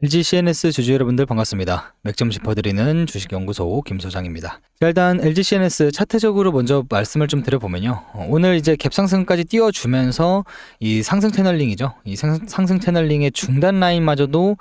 LG CNS 주주 여러분들 반갑습니다. 맥점 짚어드리는 주식연구소 김소장입니다. 자, 일단 LG CNS 차트적으로 먼저 말씀을 좀 드려보면요. 오늘 이제 갭상승까지 띄워주면서 이 상승 채널링이죠. 이 상승 채널링의 중단 라인마저도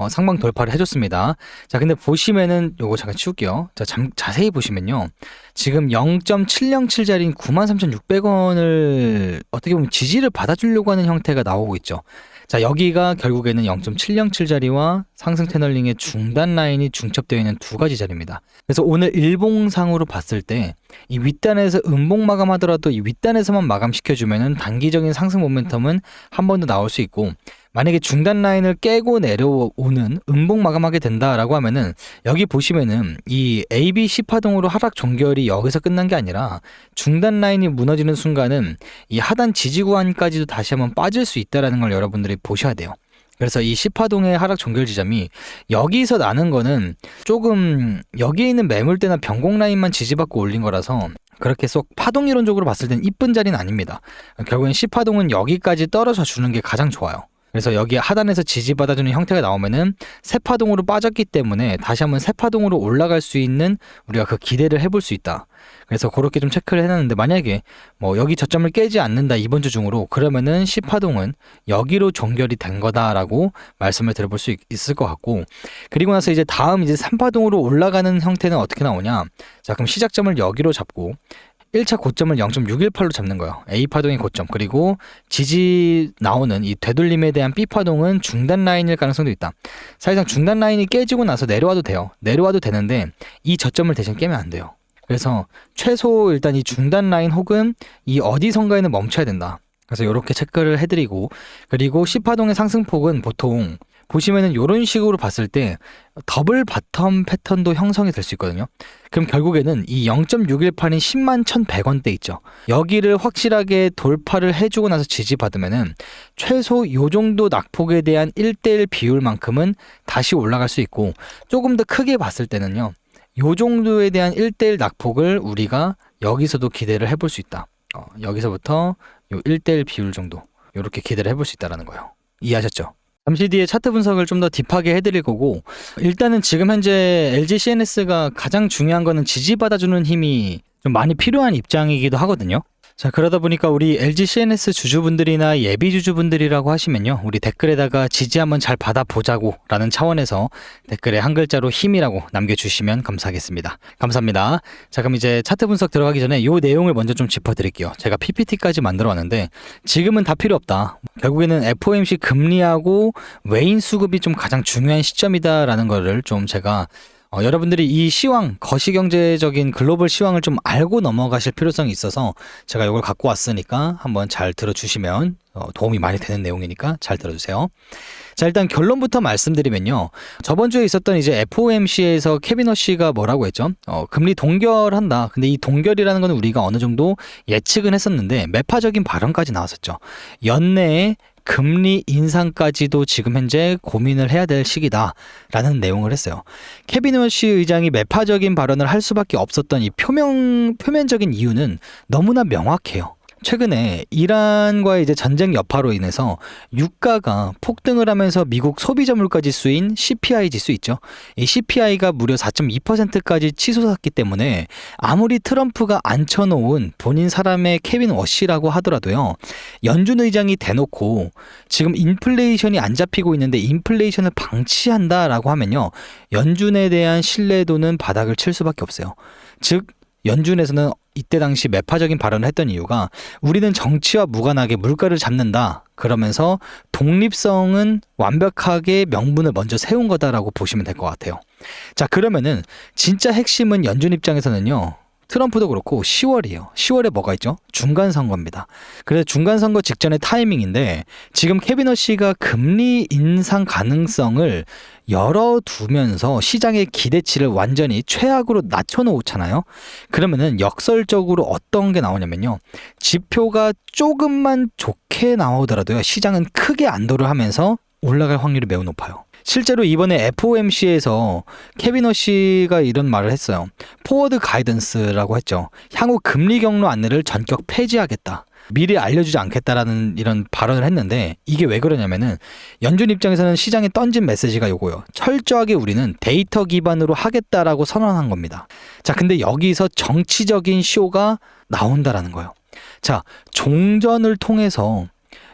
상방 돌파를 해줬습니다. 자, 근데 보시면은 요거 잠깐 치울게요. 자, 자세히 보시면요. 지금 0.707짜리인 93,600원을 어떻게 보면 지지를 받아주려고 하는 형태가 나오고 있죠. 자, 여기가 결국에는 0.707자리와 상승 채널링의 중단 라인이 중첩되어 있는 두 가지 자리입니다. 그래서 오늘 일봉상으로 봤을 때 이 윗단에서 음봉 마감하더라도 이 윗단에서만 마감시켜주면은 단기적인 상승 모멘텀은 한 번 더 나올 수 있고, 만약에 중단 라인을 깨고 내려오는 음봉 마감하게 된다라고 하면은 여기 보시면은 이 ABC 파동으로 하락 종결이 여기서 끝난 게 아니라 중단 라인이 무너지는 순간은 이 하단 지지 구간까지도 다시 한번 빠질 수 있다라는 걸 여러분들이 보셔야 돼요. 그래서 이 C파동의 하락 종결 지점이 여기서 나는 거는 조금 여기에 있는 매물대나 변곡 라인만 지지받고 올린 거라서 그렇게 쏙 파동 이론적으로 봤을 땐 이쁜 자리는 아닙니다. 결국엔 C파동은 여기까지 떨어져 주는 게 가장 좋아요. 그래서 여기 하단에서 지지받아주는 형태가 나오면은 세파동으로 빠졌기 때문에 다시 한번 세파동으로 올라갈 수 있는 우리가 그 기대를 해볼 수 있다. 그래서 그렇게 좀 체크를 해놨는데, 만약에 뭐 여기 저점을 깨지 않는다 이번 주 중으로, 그러면은 C파동은 여기로 종결이 된 거다라고 말씀을 드려볼 수 있을 것 같고, 그리고 나서 이제 다음 이제 3파동으로 올라가는 형태는 어떻게 나오냐. 자, 그럼 시작점을 여기로 잡고 1차 고점을 0.618로 잡는 거예요. A파동의 고점, 그리고 지지 나오는 이 되돌림에 대한 B파동은 중단 라인일 가능성도 있다. 사실상 중단 라인이 깨지고 나서 내려와도 돼요. 내려와도 되는데 이 저점을 대신 깨면 안 돼요. 그래서 최소 일단 이 중단 라인 혹은 이 어디선가에는 멈춰야 된다. 그래서 이렇게 체크를 해드리고, 그리고 C파동의 상승폭은 보통 보시면은 이런 식으로 봤을 때 더블 바텀 패턴도 형성이 될 수 있거든요. 그럼 결국에는 이 0.618인 10만 1,100원대 있죠. 여기를 확실하게 돌파를 해주고 나서 지지받으면은 최소 요 정도 낙폭에 대한 1대1 비율만큼은 다시 올라갈 수 있고, 조금 더 크게 봤을 때는요, 요 정도에 대한 1대1 낙폭을 우리가 여기서도 기대를 해볼 수 있다. 여기서부터 요 1대1 비율 정도, 요렇게 기대를 해볼 수 있다는 거예요. 이해하셨죠? 잠시 뒤에 차트 분석을 좀 더 딥하게 해드릴 거고, 일단은 지금 현재 LG CNS가 가장 중요한 거는 지지받아주는 힘이 좀 많이 필요한 입장이기도 하거든요. 자, 그러다 보니까 우리 LG CNS 주주분들이나 예비 주주분들이라고 하시면요, 우리 댓글에다가 지지 한번 잘 받아보자고 라는 차원에서 댓글에 한 글자로 힘이라고 남겨주시면 감사하겠습니다. 감사합니다. 자, 그럼 이제 차트 분석 들어가기 전에 이 내용을 먼저 좀 짚어드릴게요. 제가 PPT까지 만들어 왔는데 지금은 다 필요 없다. 결국에는 FOMC 금리하고 외인 수급이 좀 가장 중요한 시점이다라는 거를 좀 제가 여러분들이 이 시황, 거시경제적인 글로벌 시황을 좀 알고 넘어가실 필요성이 있어서 제가 이걸 갖고 왔으니까 한번 잘 들어주시면 도움이 많이 되는 내용이니까 잘 들어주세요. 자, 일단 결론부터 말씀드리면요. 저번 주에 있었던 이제 FOMC에서 케빈 허쉬가 뭐라고 했죠? 금리 동결한다. 근데 이 동결이라는 건 우리가 어느 정도 예측은 했었는데 매파적인 발언까지 나왔었죠. 연내에 금리 인상까지도 지금 현재 고민을 해야 될 시기다라는 내용을 했어요. 케빈 허쉬 의장이 매파적인 발언을 할 수밖에 없었던 이 표면적인 이유는 너무나 명확해요. 최근에 이란과의 이제 전쟁 여파로 인해서 유가가 폭등을 하면서 미국 소비자 물가 지수인 CPI 지수 있죠. 이 CPI가 무려 4.2%까지 치솟았기 때문에 아무리 트럼프가 앉혀놓은 본인 사람의 케빈 워시라고 하더라도요, 연준 의장이 대놓고 지금 인플레이션이 안 잡히고 있는데 인플레이션을 방치한다라고 하면요, 연준에 대한 신뢰도는 바닥을 칠 수밖에 없어요. 즉 연준에서는 이때 당시 매파적인 발언을 했던 이유가 우리는 정치와 무관하게 물가를 잡는다. 그러면서 독립성은 완벽하게 명분을 먼저 세운 거다라고 보시면 될 것 같아요. 자, 그러면은 진짜 핵심은 연준 입장에서는요, 트럼프도 그렇고 10월이에요. 10월에 뭐가 있죠? 중간선거입니다. 그래서 중간선거 직전의 타이밍인데 지금 케빈 허쉬가 금리 인상 가능성을 열어두면서 시장의 기대치를 완전히 최악으로 낮춰놓잖아요. 그러면은 역설적으로 어떤 게 나오냐면요, 지표가 조금만 좋게 나오더라도요, 시장은 크게 안도를 하면서 올라갈 확률이 매우 높아요. 실제로 이번에 FOMC에서 케빈 허쉬가 이런 말을 했어요. 포워드 가이던스라고 했죠. 향후 금리 경로 안내를 전격 폐지하겠다. 미리 알려주지 않겠다라는 이런 발언을 했는데, 이게 왜 그러냐면은 연준 입장에서는 시장에 던진 메시지가 요거예요. 철저하게 우리는 데이터 기반으로 하겠다라고 선언한 겁니다. 자, 근데 여기서 정치적인 쇼가 나온다라는 거예요. 자, 종전을 통해서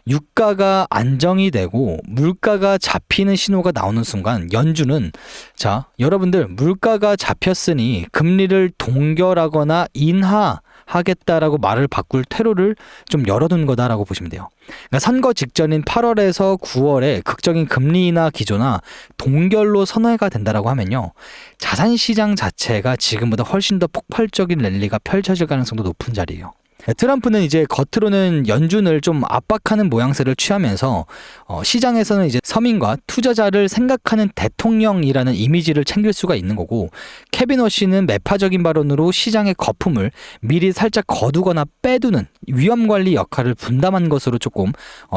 유가가 안정이 되고 물가가 잡히는 신호가 나오는 순간 연준은, 자, 여러분들 물가가 잡혔으니 금리를 동결하거나 인하하겠다라고 말을 바꿀 퇴로를 좀 열어둔 거다라고 보시면 돼요. 그러니까 선거 직전인 8월에서 9월에 극적인 금리 인하 기조나 동결로 선회가 된다라고 하면요, 자산시장 자체가 지금보다 훨씬 더 폭발적인 랠리가 펼쳐질 가능성도 높은 자리예요. 트럼프는 이제 겉으로는 연준을 좀 압박하는 모양새를 취하면서 시장에서는 이제 서민과 투자자를 생각하는 대통령이라는 이미지를 챙길 수가 있는 거고, 케빈 워시는 매파적인 발언으로 시장의 거품을 미리 살짝 거두거나 빼두는 위험관리 역할을 분담한 것으로 조금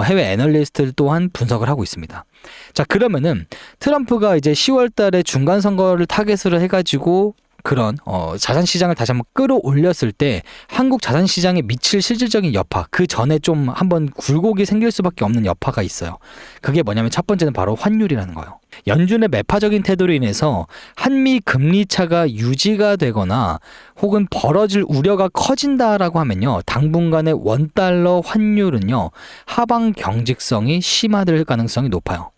해외 애널리스트들 또한 분석을 하고 있습니다. 자, 그러면은 트럼프가 이제 10월 달에 중간 선거를 타겟으로 해가지고 그런 자산시장을 다시 한번 끌어올렸을 때 한국 자산시장에 미칠 실질적인 여파, 그 전에 좀 한번 굴곡이 생길 수밖에 없는 여파가 있어요. 그게 뭐냐면 첫 번째는 바로 환율이라는 거예요. 연준의 매파적인 태도로 인해서 한미 금리 차가 유지가 되거나 혹은 벌어질 우려가 커진다라고 하면요, 당분간의 원달러 환율은요 하방 경직성이 심화될 가능성이 높아요.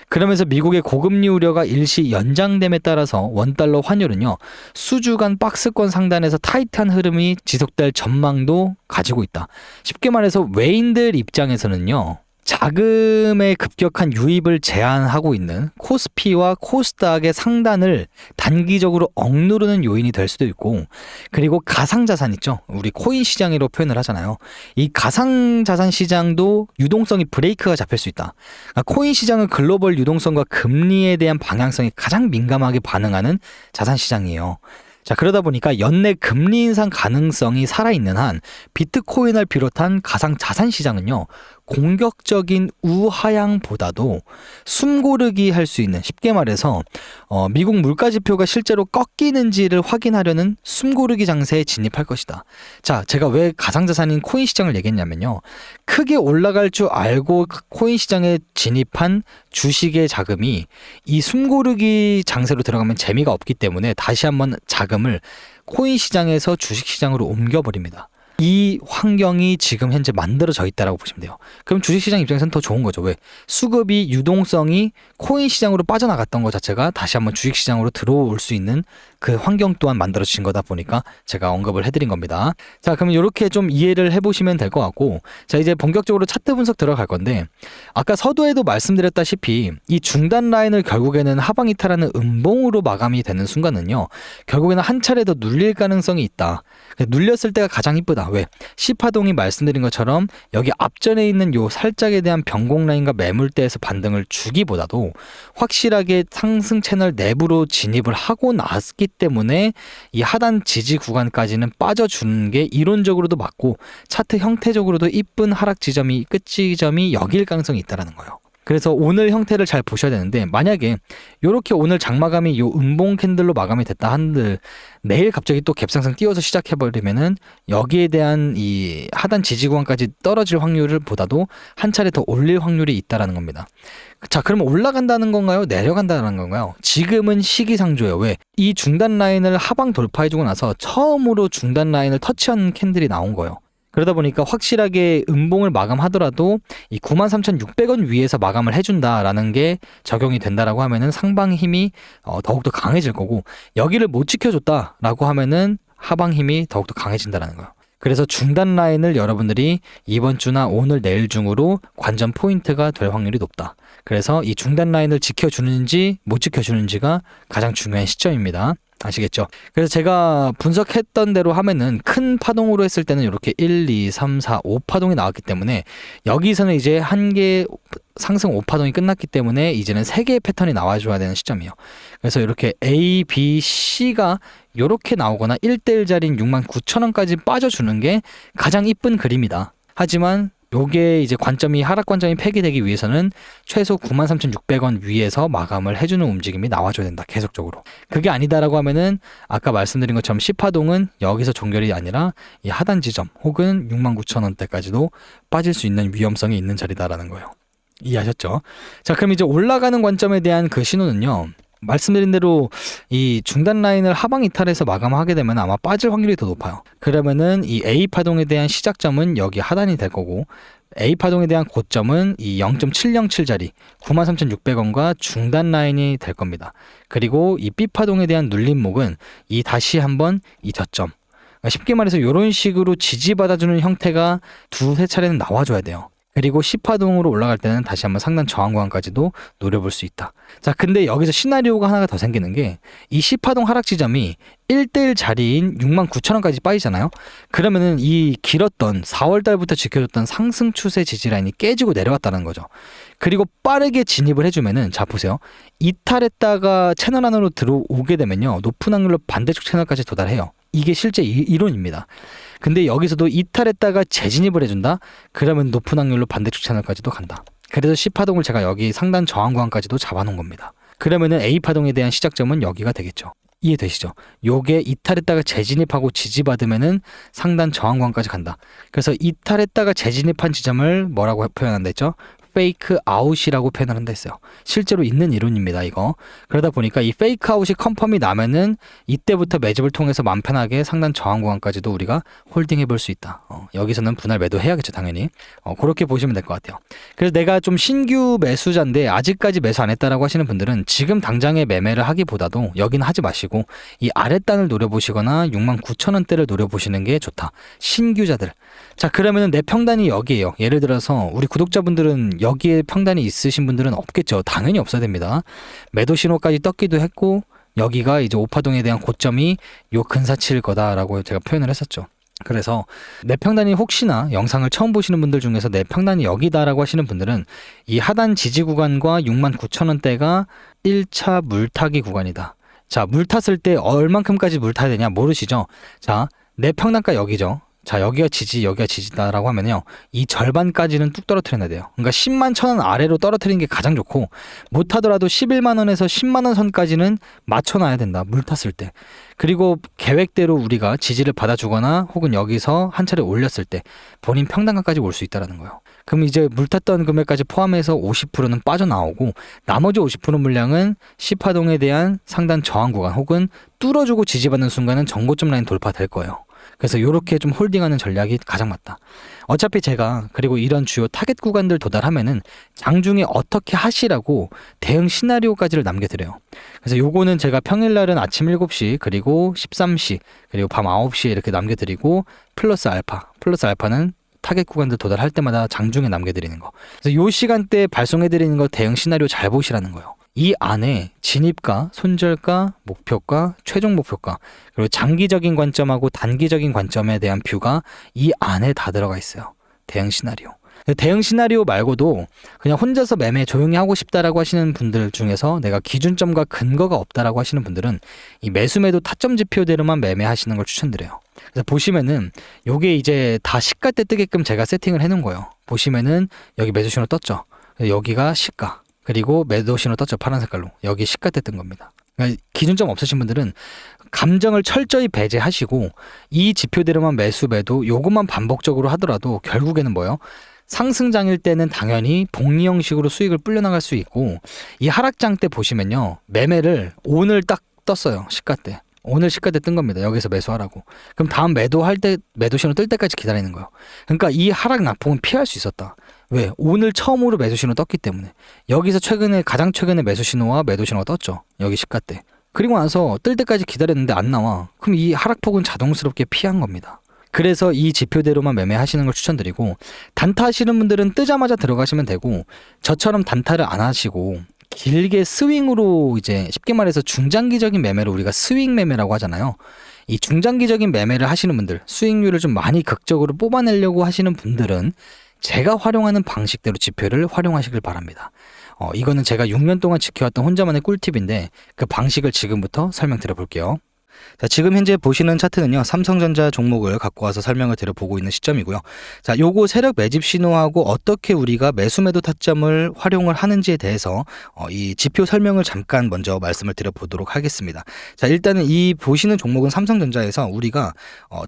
그러면서 미국의 고금리 우려가 일시 연장됨에 따라서 원달러 환율은요 수주간 박스권 상단에서 타이트한 흐름이 지속될 전망도 가지고 있다. 쉽게 말해서 외인들 입장에서는요, 자금의 급격한 유입을 제한하고 있는 코스피와 코스닥의 상단을 단기적으로 억누르는 요인이 될 수도 있고, 그리고 가상자산 있죠, 우리 코인 시장으로 표현을 하잖아요. 이 가상자산 시장도 유동성이 브레이크가 잡힐 수 있다. 그러니까 코인 시장은 글로벌 유동성과 금리에 대한 방향성이 가장 민감하게 반응하는 자산 시장이에요. 자, 그러다 보니까 연내 금리 인상 가능성이 살아있는 한 비트코인을 비롯한 가상 자산 시장은요 공격적인 우하향보다도 숨고르기 할 수 있는, 쉽게 말해서 미국 물가 지표가 실제로 꺾이는지를 확인하려는 숨고르기 장세에 진입할 것이다. 자, 제가 왜 가상자산인 코인 시장을 얘기했냐면요, 크게 올라갈 줄 알고 코인 시장에 진입한 주식의 자금이 이 숨고르기 장세로 들어가면 재미가 없기 때문에 다시 한번 자금을 코인 시장에서 주식 시장으로 옮겨버립니다. 이 환경이 지금 현재 만들어져 있다라고 보시면 돼요. 그럼 주식시장 입장에서는 더 좋은 거죠. 왜? 수급이, 유동성이 코인 시장으로 빠져나갔던 것 자체가 다시 한번 주식시장으로 들어올 수 있는 그 환경 또한 만들어진 거다 보니까 제가 언급을 해드린 겁니다. 자, 그럼 이렇게 좀 이해를 해보시면 될 것 같고, 자, 이제 본격적으로 차트 분석 들어갈 건데, 아까 서두에도 말씀드렸다시피 이 중단 라인을 결국에는 하방 이탈하는 음봉으로 마감이 되는 순간은요 결국에는 한 차례 더 눌릴 가능성이 있다. 눌렸을 때가 가장 이쁘다. 왜? 시파동이 말씀드린 것처럼 여기 앞전에 있는 요 살짝에 대한 변곡 라인과 매물대에서 반등을 주기보다도 확실하게 상승 채널 내부로 진입을 하고 났기 때문에 이 하단 지지 구간까지는 빠져주는 게 이론적으로도 맞고 차트 형태적으로도 이쁜 하락 지점이, 끝 지점이 여기일 가능성이 있다는 거예요. 그래서 오늘 형태를 잘 보셔야 되는데, 만약에 이렇게 오늘 장마감이 요 음봉 캔들로 마감이 됐다 한들 내일 갑자기 또 갭상승 띄워서 시작해버리면은 여기에 대한 이 하단 지지 구간까지 떨어질 확률을 보다도 한 차례 더 올릴 확률이 있다라는 겁니다. 자, 그러면 올라간다는 건가요? 내려간다는 건가요? 지금은 시기상조예요. 왜? 이 중단 라인을 하방 돌파해주고 나서 처음으로 중단 라인을 터치한 캔들이 나온 거예요. 그러다 보니까 확실하게 음봉을 마감하더라도 이 93,600원 위에서 마감을 해준다라는 게 적용이 된다라고 하면은 상방 힘이 더욱더 강해질 거고, 여기를 못 지켜줬다라고 하면은 하방 힘이 더욱더 강해진다라는 거예요. 그래서 중단 라인을 여러분들이 이번 주나 오늘 내일 중으로 관전 포인트가 될 확률이 높다. 그래서 이 중단 라인을 지켜주는지 못 지켜주는지가 가장 중요한 시점입니다. 아시겠죠? 그래서 제가 분석했던 대로 하면은 큰 파동으로 했을 때는 이렇게 1, 2, 3, 4, 5파동이 나왔기 때문에 여기서는 이제 한 개 상승 5파동이 끝났기 때문에 이제는 3개의 패턴이 나와줘야 되는 시점이에요. 그래서 이렇게 A, B, C가 이렇게 나오거나 1대1 자리인 69,000원까지 빠져주는 게 가장 이쁜 그림이다. 하지만 요게 이제 관점이 하락 관점이 폐기되기 위해서는 최소 93,600원 위에서 마감을 해주는 움직임이 나와줘야 된다. 계속적으로. 그게 아니다라고 하면은 아까 말씀드린 것처럼 10파동은 여기서 종결이 아니라 이 하단 지점 혹은 69,000원대까지도 빠질 수 있는 위험성이 있는 자리다라는 거예요. 이해하셨죠? 자, 그럼 이제 올라가는 관점에 대한 그 신호는요. 말씀드린 대로 이 중단 라인을 하방 이탈해서 마감하게 되면 아마 빠질 확률이 더 높아요. 그러면은 이 A 파동에 대한 시작점은 여기 하단이 될 거고 A 파동에 대한 고점은 이 0.707자리 93,600원과 중단 라인이 될 겁니다. 그리고 이 B 파동에 대한 눌림목은 이 다시 한번 이 저점. 그러니까 쉽게 말해서 이런 식으로 지지받아주는 형태가 두세 차례는 나와줘야 돼요. 그리고 10파동으로 올라갈 때는 다시 한번 상단 저항 구간까지도 노려볼 수 있다. 자, 근데 여기서 시나리오가 하나가 더 생기는 게 이 10파동 하락 지점이 1대1 자리인 69,000원까지 빠지잖아요. 그러면은 이 길었던 4월 달부터 지켜줬던 상승 추세 지지 라인이 깨지고 내려왔다는 거죠. 그리고 빠르게 진입을 해주면은 자 보세요. 이탈했다가 채널 안으로 들어오게 되면요. 높은 확률로 반대쪽 채널까지 도달해요. 이게 실제 이론입니다. 근데 여기서도 이탈했다가 재진입을 해준다? 그러면 높은 확률로 반대쪽 채널까지도 간다. 그래서 C파동을 제가 여기 상단 저항 구간까지도 잡아놓은 겁니다. 그러면은 A파동에 대한 시작점은 여기가 되겠죠. 이해되시죠? 요게 이탈했다가 재진입하고 지지받으면은 상단 저항 구간까지 간다. 그래서 이탈했다가 재진입한 지점을 뭐라고 표현한다 했죠? 페이크 아웃이라고 표현을 한다 했어요. 실제로 있는 이론입니다, 이거. 그러다 보니까 이 페이크 아웃이 컨펌이 나면은 이때부터 매집을 통해서 마음 편하게 상단 저항 구간까지도 우리가 홀딩 해볼 수 있다. 여기서는 분할 매도 해야겠죠, 당연히. 그렇게 보시면 될 것 같아요. 그래서 내가 좀 신규 매수자인데 아직까지 매수 안 했다라고 하시는 분들은 지금 당장에 매매를 하기보다도 여기는 하지 마시고 이 아랫단을 노려보시거나 69,000원대를 노려보시는 게 좋다. 신규자들. 자, 그러면은 내 평단이 여기에요. 예를 들어서 우리 구독자분들은 여기에 평단이 있으신 분들은 없겠죠. 당연히 없어야 됩니다. 매도 신호까지 떴기도 했고 여기가 이제 5파동에 대한 고점이 요 근사치일 거다라고 제가 표현을 했었죠. 그래서 내 평단이 혹시나 영상을 처음 보시는 분들 중에서 내 평단이 여기다라고 하시는 분들은 이 하단 지지 구간과 69,000원대가 1차 물타기 구간이다. 자, 물 탔을 때 얼만큼까지 물 타야 되냐 모르시죠? 자, 내 평단가 여기죠. 자, 여기가 지지, 여기가 지지다라고 하면요. 이 절반까지는 뚝 떨어뜨려야 돼요. 그러니까 10만 1,000원 아래로 떨어뜨리는 게 가장 좋고 못하더라도 11만 원에서 10만 원 선까지는 맞춰놔야 된다. 물 탔을 때. 그리고 계획대로 우리가 지지를 받아주거나 혹은 여기서 한 차례 올렸을 때 본인 평단가까지 올 수 있다는 거예요. 그럼 이제 물 탔던 금액까지 포함해서 50%는 빠져나오고 나머지 50% 물량은 10파동에 대한 상단 저항 구간 혹은 뚫어주고 지지받는 순간은 정고점 라인 돌파될 거예요. 그래서 이렇게 좀 홀딩하는 전략이 가장 맞다. 어차피 제가 그리고 이런 주요 타겟 구간들 도달하면은 장중에 어떻게 하시라고 대응 시나리오까지를 남겨드려요. 그래서 요거는 제가 평일날은 아침 7시 그리고 13시 그리고 밤 9시에 이렇게 남겨드리고 플러스 알파는 타겟 구간들 도달할 때마다 장중에 남겨드리는 거. 그래서 요 시간대에 발송해드리는 거 대응 시나리오 잘 보시라는 거예요. 이 안에 진입가, 손절가, 목표가, 최종 목표가 그리고 장기적인 관점하고 단기적인 관점에 대한 뷰가 이 안에 다 들어가 있어요. 대응 시나리오. 대응 시나리오 말고도 그냥 혼자서 매매 조용히 하고 싶다라고 하시는 분들 중에서 내가 기준점과 근거가 없다라고 하시는 분들은 이 매수매도 타점 지표대로만 매매하시는 걸 추천드려요. 그래서 보시면은 요게 이제 다 시가대 뜨게끔 제가 세팅을 해놓은 거예요. 보시면은 여기 매수 신호 떴죠. 여기가 시가. 그리고 매도 신호 떴죠. 파란 색깔로. 여기 시가대 뜬 겁니다. 그러니까 기준점 없으신 분들은 감정을 철저히 배제하시고 이 지표대로만 매수 매도 요것만 반복적으로 하더라도 결국에는 뭐예요? 상승장일 때는 당연히 복리 형식으로 수익을 불려나갈 수 있고 이 하락장 때 보시면요. 매매를 오늘 딱 떴어요. 시가대. 오늘 시가대 뜬 겁니다. 여기서 매수하라고. 그럼 다음 매도할 때 매도 신호 뜰 때까지 기다리는 거예요. 그러니까 이 하락 낙폭은 피할 수 있었다. 왜? 오늘 처음으로 매수 신호 떴기 때문에. 여기서 가장 최근에 매수 신호와 매도 신호가 떴죠. 여기 시가대. 그리고 나서 뜰 때까지 기다렸는데 안 나와. 그럼 이 하락폭은 자동스럽게 피한 겁니다. 그래서 이 지표대로만 매매하시는 걸 추천드리고 단타 하시는 분들은 뜨자마자 들어가시면 되고 저처럼 단타를 안 하시고 길게 스윙으로 이제 쉽게 말해서 중장기적인 매매를 우리가 스윙 매매라고 하잖아요. 이 중장기적인 매매를 하시는 분들, 수익률을 좀 많이 극적으로 뽑아내려고 하시는 분들은 제가 활용하는 방식대로 지표를 활용하시길 바랍니다. 이거는 제가 6년 동안 지켜왔던 혼자만의 꿀팁인데 그 방식을 지금부터 설명드려 볼게요. 자, 지금 현재 보시는 차트는요, 삼성전자 종목을 갖고 와서 설명을 드려보고 있는 시점이고요. 자, 요거 세력 매집 신호하고 어떻게 우리가 매수 매도 타점을 활용을 하는지에 대해서 이 지표 설명을 잠깐 먼저 말씀을 드려보도록 하겠습니다. 자, 일단은 이 보시는 종목은 삼성전자에서 우리가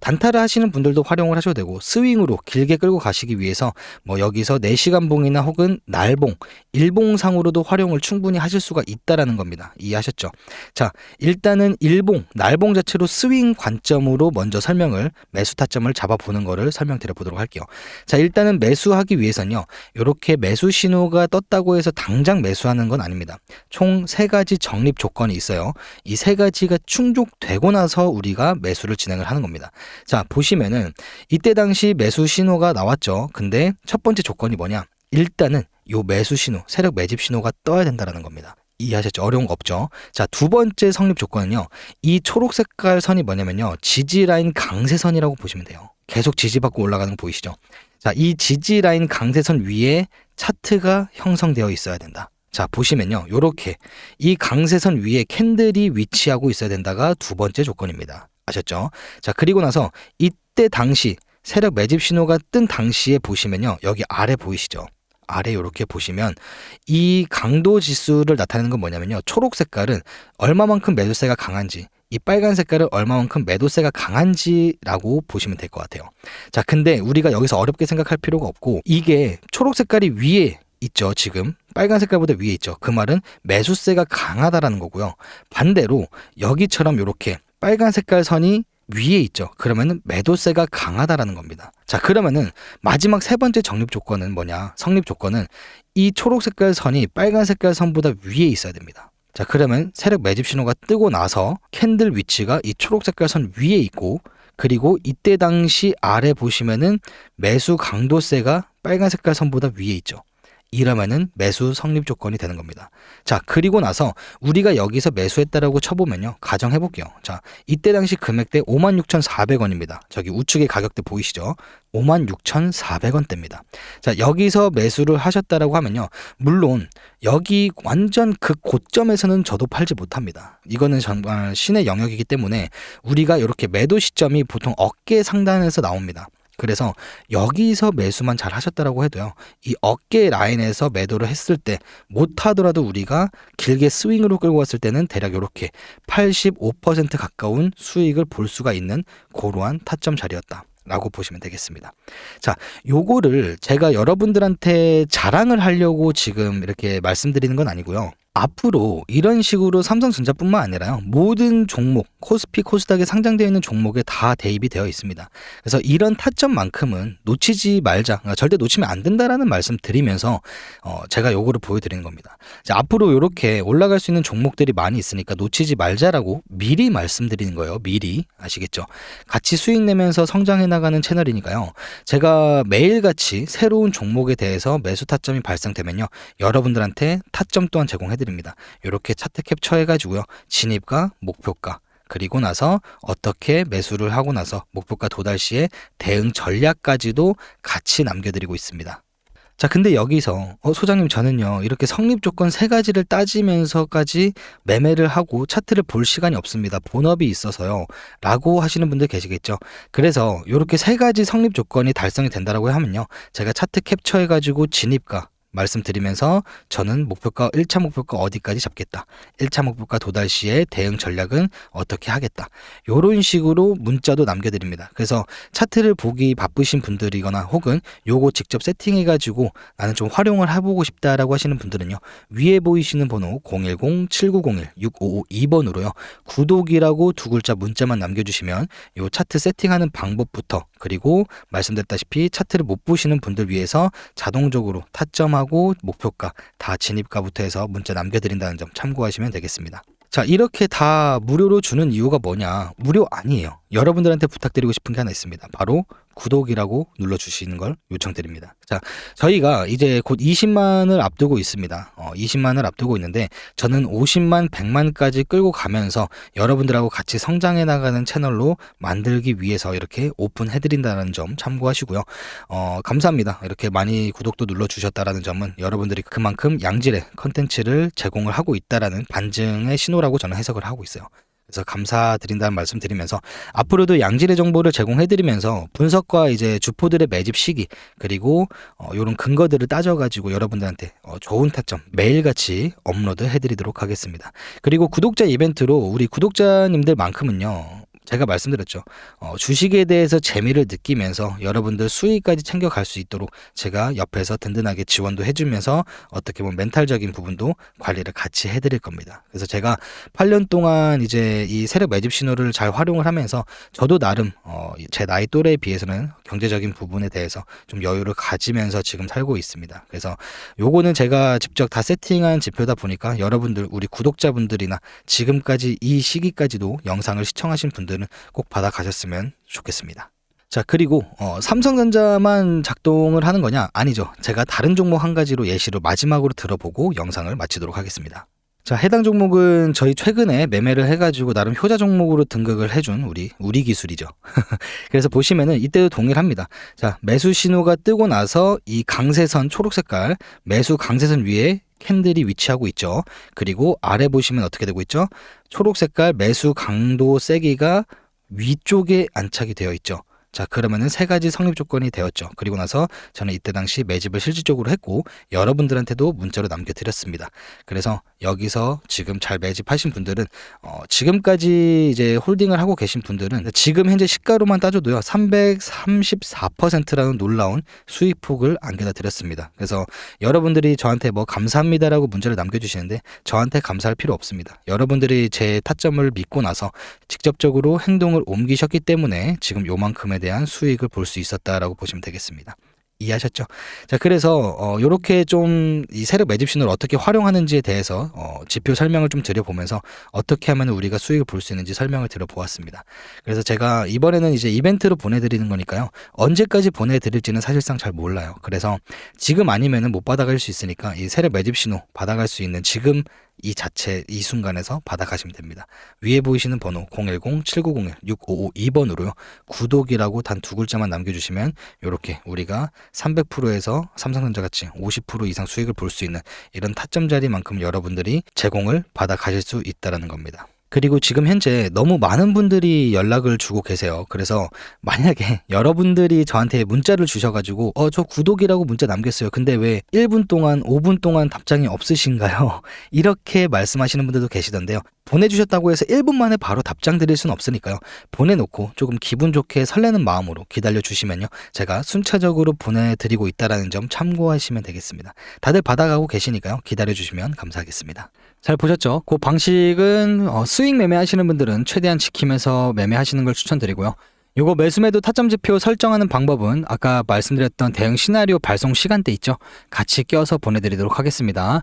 단타를 하시는 분들도 활용을 하셔도 되고, 스윙으로 길게 끌고 가시기 위해서 뭐 여기서 4시간 봉이나 혹은 날봉, 일봉상으로도 활용을 충분히 하실 수가 있다라는 겁니다. 이해하셨죠? 자, 일단은 일봉, 날봉 자체로 스윙 관점으로 먼저 설명을, 매수 타점을 잡아보는 거를 설명드려 보도록 할게요. 자, 일단은 매수하기 위해서는요, 이렇게 매수 신호가 떴다고 해서 당장 매수하는 건 아닙니다. 총 3가지 적립 조건이 있어요. 이 3가지가 충족되고 나서 우리가 매수를 진행을 하는 겁니다. 자, 보시면은 이때 당시 매수 신호가 나왔죠. 근데 첫 번째 조건이 뭐냐? 일단은 요 매수 신호, 세력 매집 신호가 떠야 된다라는 겁니다. 이해하셨죠? 어려운 거 없죠? 자, 두 번째 성립 조건은요, 이 초록 색깔 선이 뭐냐면요, 지지 라인 강세선이라고 보시면 돼요. 계속 지지받고 올라가는 거 보이시죠? 자, 이 지지 라인 강세선 위에 차트가 형성되어 있어야 된다. 자, 보시면요, 요렇게 이 강세선 위에 캔들이 위치하고 있어야 된다가 두 번째 조건입니다. 아셨죠? 자, 그리고 나서 이때 당시 세력 매집 신호가 뜬 당시에 보시면요, 여기 아래 보이시죠? 아래 이렇게 보시면 이 강도 지수를 나타내는 건 뭐냐면요, 초록 색깔은 얼마만큼 매도세가 강한지, 이 빨간 색깔은 얼마만큼 매도세가 강한지라고 보시면 될 것 같아요. 자, 근데 우리가 여기서 어렵게 생각할 필요가 없고, 이게 초록 색깔이 위에 있죠. 지금 빨간 색깔보다 위에 있죠. 그 말은 매수세가 강하다라는 거고요. 반대로 여기처럼 이렇게 빨간 색깔 선이 위에 있죠. 그러면은 매도세가 강하다라는 겁니다. 자, 그러면은 마지막 세 번째 적립 조건은 뭐냐? 성립 조건은 이 초록 색깔 선이 빨간 색깔 선보다 위에 있어야 됩니다. 자, 그러면 세력 매집 신호가 뜨고 나서 캔들 위치가 이 초록 색깔 선 위에 있고, 그리고 이때 당시 아래 보시면은 매수 강도세가 빨간 색깔 선보다 위에 있죠. 이러면은 매수 성립 조건이 되는 겁니다. 자, 그리고 나서 우리가 여기서 매수했다라고 쳐보면요, 가정해 볼게요. 자, 이때 당시 금액대 56,400원입니다. 저기 우측에 가격대 보이시죠? 56,400원대입니다. 자, 여기서 매수를 하셨다라고 하면요, 물론 여기 완전 그 고점에서는 저도 팔지 못합니다. 이거는 정말 신의 영역이기 때문에 우리가 이렇게 매도 시점이 보통 어깨 상단에서 나옵니다. 그래서 여기서 매수만 잘 하셨다라고 해도요, 이 어깨 라인에서 매도를 했을 때 못하더라도 우리가 길게 스윙으로 끌고 왔을 때는 대략 이렇게 85% 가까운 수익을 볼 수가 있는 그러한 타점 자리였다 라고 보시면 되겠습니다. 자, 요거를 제가 여러분들한테 자랑을 하려고 지금 이렇게 말씀드리는 건 아니고요, 앞으로 이런 식으로 삼성전자뿐만 아니라요, 모든 종목, 코스피, 코스닥에 상장되어 있는 종목에 다 대입이 되어 있습니다. 그래서 이런 타점만큼은 놓치지 말자, 그러니까 절대 놓치면 안 된다라는 말씀 드리면서 제가 요거를 보여드리는 겁니다. 자, 앞으로 이렇게 올라갈 수 있는 종목들이 많이 있으니까 놓치지 말자라고 미리 말씀드리는 거예요. 미리. 아시겠죠? 같이 수익 내면서 성장해 나가는 채널이니까요, 제가 매일같이 새로운 종목에 대해서 매수 타점이 발생되면요, 여러분들한테 타점 또한 제공해 드립니다. 이렇게 차트 캡처해 가지고요, 진입가, 목표가, 그리고 나서 어떻게 매수를 하고 나서 목표가 도달 시에 대응 전략까지도 같이 남겨드리고 있습니다. 자, 근데 여기서 소장님, 저는요 이렇게 성립 조건 3가지를 따지면서까지 매매를 하고 차트를 볼 시간이 없습니다. 본업이 있어서요 라고 하시는 분들 계시겠죠. 그래서 이렇게 3가지 성립 조건이 달성이 된다라고 하면요, 제가 차트 캡처해 가지고 진입가 말씀드리면서 저는 목표가 1차 목표가 어디까지 잡겠다, 1차 목표가 도달 시에 대응 전략은 어떻게 하겠다, 요런 식으로 문자도 남겨드립니다. 그래서 차트를 보기 바쁘신 분들이거나 혹은 요거 직접 세팅해 가지고 나는 좀 활용을 해보고 싶다라고 하시는 분들은요, 위에 보이시는 번호 010-7901-6552번으로요 구독이라고 2글자 문자만 남겨주시면 요 차트 세팅하는 방법부터, 그리고 말씀드렸다시피 차트를 못 보시는 분들 위해서 자동적으로 타점하고 목표가 다 진입가부터 해서 문자 남겨드린다는 점 참고하시면 되겠습니다. 자, 이렇게 다 무료로 주는 이유가 뭐냐? 무료 아니에요. 여러분들한테 부탁드리고 싶은 게 하나 있습니다. 바로 구독이라고 눌러주시는 걸 요청드립니다. 자, 저희가 이제 곧 20만을 앞두고 있습니다. 20만을 앞두고 있는데 저는 50만, 100만까지 끌고 가면서 여러분들하고 같이 성장해 나가는 채널로 만들기 위해서 이렇게 오픈해드린다는 점 참고하시고요. 감사합니다. 이렇게 많이 구독도 눌러주셨다라는 점은 여러분들이 그만큼 양질의 컨텐츠를 제공을 하고 있다라는 반증의 신호라고 저는 해석을 하고 있어요. 그래서 감사드린다는 말씀 드리면서 앞으로도 양질의 정보를 제공해드리면서 분석과 이제 주포들의 매집 시기 그리고 이런 근거들을 따져가지고 여러분들한테 좋은 타점 매일같이 업로드 해드리도록 하겠습니다. 그리고 구독자 이벤트로 우리 구독자님들만큼은요. 제가 말씀드렸죠. 주식에 대해서 재미를 느끼면서 여러분들 수익까지 챙겨갈 수 있도록 제가 옆에서 든든하게 지원도 해주면서 어떻게 보면 멘탈적인 부분도 관리를 같이 해드릴 겁니다. 그래서 제가 8년 동안 이제 이 세력 매집 신호를 잘 활용을 하면서 저도 나름 제 나이 또래에 비해서는 경제적인 부분에 대해서 좀 여유를 가지면서 지금 살고 있습니다. 그래서 요거는 제가 직접 다 세팅한 지표다 보니까 여러분들 우리 구독자분들이나 지금까지 이 시기까지도 영상을 시청하신 분들은 꼭 받아가셨으면 좋겠습니다. 자, 그리고 삼성전자만 작동을 하는 거냐? 아니죠. 제가 다른 종목 한 가지로 예시로 마지막으로 들어보고 영상을 마치도록 하겠습니다. 자, 해당 종목은 저희 최근에 매매를 해가지고 나름 효자 종목으로 등극을 해준 우리 기술이죠. 그래서 보시면은 이때도 동일합니다. 자, 매수 신호가 뜨고 나서 이 강세선 초록 색깔 매수 강세선 위에 캔들이 위치하고 있죠. 그리고 아래 보시면 어떻게 되고 있죠? 초록 색깔 매수 강도 세기가 위쪽에 안착이 되어 있죠. 자, 그러면은 세 가지 성립 조건이 되었죠. 그리고 나서 저는 이때 당시 매집을 실질적으로 했고 여러분들한테도 문자로 남겨드렸습니다. 그래서 여기서 지금 잘 매집하신 분들은 지금까지 이제 홀딩을 하고 계신 분들은 지금 현재 시가로만 따져도요 334%라는 놀라운 수익폭을 안겨다 드렸습니다. 그래서 여러분들이 저한테 뭐 감사합니다라고 문자를 남겨주시는데 저한테 감사할 필요 없습니다. 여러분들이 제 타점을 믿고 나서 직접적으로 행동을 옮기셨기 때문에 지금 요만큼의 대한 수익을 볼 수 있었다라고 보시면 되겠습니다. 이해하셨죠? 자, 그래서 요렇게 좀 이 세력 매집 신호를 어떻게 활용하는지에 대해서 지표 설명을 좀 드려보면서 어떻게 하면 우리가 수익을 볼 수 있는지 설명을 드려보았습니다. 그래서 제가 이번에는 이제 이벤트로 보내드리는 거니까요. 언제까지 보내드릴지는 사실상 잘 몰라요. 그래서 지금 아니면은 못 받아갈 수 있으니까 이 세력 매집 신호 받아갈 수 있는 지금 이 순간에서 받아가시면 됩니다. 위에 보이시는 번호 010-7901-6552번으로요. 구독이라고 단 두 글자만 남겨주시면 이렇게 우리가 300%에서 삼성전자같이 50% 이상 수익을 볼 수 있는 이런 타점 자리만큼 여러분들이 제공을 받아가실 수 있다는 겁니다. 그리고 지금 현재 너무 많은 분들이 연락을 주고 계세요. 그래서 만약에 여러분들이 저한테 문자를 주셔가지고 저 구독이라고 문자 남겼어요. 근데 왜 1분 동안 5분 동안 답장이 없으신가요? 이렇게 말씀하시는 분들도 계시던데요. 보내주셨다고 해서 1분 만에 바로 답장 드릴 수는 없으니까요. 보내놓고 조금 기분 좋게 설레는 마음으로 기다려주시면요. 제가 순차적으로 보내드리고 있다는 점 참고하시면 되겠습니다. 다들 받아가고 계시니까요. 기다려주시면 감사하겠습니다. 잘 보셨죠? 그 방식은 수익 매매하시는 분들은 최대한 지키면서 매매하시는 걸 추천드리고요. 요거 매수매도 타점 지표 설정하는 방법은 아까 말씀드렸던 대응 시나리오 발송 시간대 있죠? 같이 껴서 보내드리도록 하겠습니다.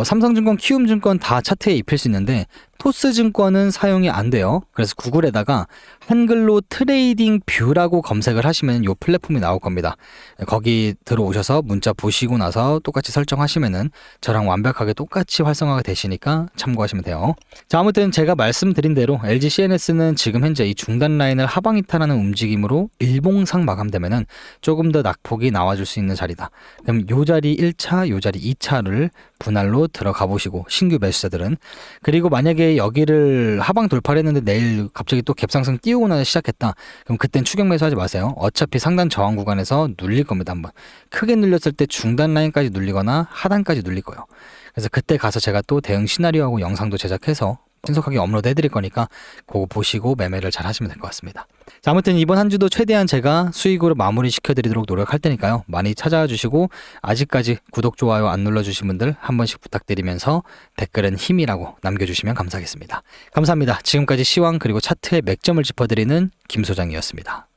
삼성증권, 키움증권 다 차트에 입힐 수 있는데 토스증권은 사용이 안 돼요. 그래서 구글에다가 한글로 트레이딩 뷰라고 검색을 하시면 이 플랫폼이 나올 겁니다. 거기 들어오셔서 문자 보시고 나서 똑같이 설정하시면은 저랑 완벽하게 똑같이 활성화가 되시니까 참고하시면 돼요. 자, 아무튼 제가 말씀드린 대로 LG CNS는 지금 현재 이 중단 라인을 하방 이탈하는 움직임으로 일봉상 마감되면은 조금 더 낙폭이 나와줄 수 있는 자리다. 그럼 요 자리 1차, 요 자리 2차를 분할로 들어가 보시고 신규 매수자들은 그리고 만약에 여기를 하방 돌파를 했는데 내일 갑자기 또 갭상승 띄우고 나서 시작했다. 그럼 그땐 추격 매수하지 마세요. 어차피 상단 저항 구간에서 눌릴 겁니다. 한번 크게 눌렸을 때 중단 라인까지 눌리거나 하단까지 눌릴 거예요. 그래서 그때 가서 제가 또 대응 시나리오하고 영상도 제작해서 신속하게 업로드 해드릴 거니까 그거 보시고 매매를 잘 하시면 될 것 같습니다. 자, 아무튼 이번 한 주도 최대한 제가 수익으로 마무리 시켜드리도록 노력할 테니까요. 많이 찾아와 주시고 아직까지 구독, 좋아요 안 눌러주신 분들 한 번씩 부탁드리면서 댓글은 힘이라고 남겨주시면 감사하겠습니다. 감사합니다. 지금까지 시황 그리고 차트의 맥점을 짚어드리는 김 소장이었습니다.